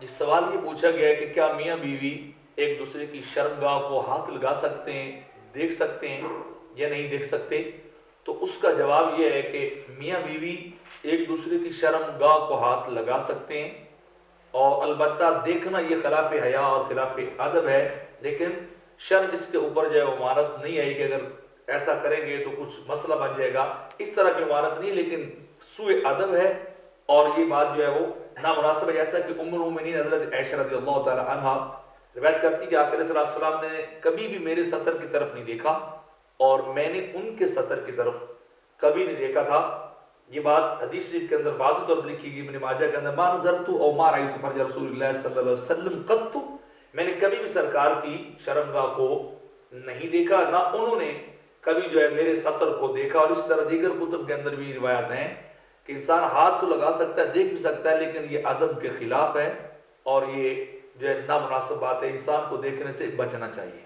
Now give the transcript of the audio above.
یہ سوال یہ پوچھا گیا ہے کہ کیا میاں بیوی ایک دوسرے کی شرمگاہ کو ہاتھ لگا سکتے ہیں، دیکھ سکتے ہیں یا نہیں دیکھ سکتے؟ تو اس کا جواب یہ ہے کہ میاں بیوی ایک دوسرے کی شرمگاہ کو ہاتھ لگا سکتے ہیں، اور البتہ دیکھنا یہ خلاف حیا اور خلاف ادب ہے، لیکن شرم اس کے اوپر جو ہے وہ مہارت نہیں آئی کہ اگر ایسا کریں گے تو کچھ مسئلہ بن جائے گا، اس طرح کی مہارت نہیں، لیکن سوء ادب ہے اور یہ بات جو ہے وہ نامناسب ہے۔ جیسا کہ ام المؤمنین حضرت عائشہ رضی اللہ تعالی عنہ روایت کرتی کہ آقا صلی اللہ علیہ وسلم نے کبھی بھی میرے سطر کی طرف نہیں دیکھا اور میں نے ان کے سطر کی طرف کبھی نہیں دیکھا تھا۔ یہ بات حدیث شریف کے اندر واضح طور پر لکھی گئی، ابن ماجہ کے اندر، ما نظرت او ما رأیت فرج رسول اللہ صلی اللہ علیہ وسلم قط، میں نے کبھی بھی سرکار کی شرمگاہ کو نہیں دیکھا، نہ انہوں نے کبھی جو ہے میرے سطر کو دیکھا۔ اور اس طرح دیگر کتب کے اندر بھی روایات ہیں کہ انسان ہاتھ تو لگا سکتا ہے، دیکھ بھی سکتا ہے، لیکن یہ ادب کے خلاف ہے اور یہ جو ہے نامناسب بات ہے، انسان کو دیکھنے سے بچنا چاہیے۔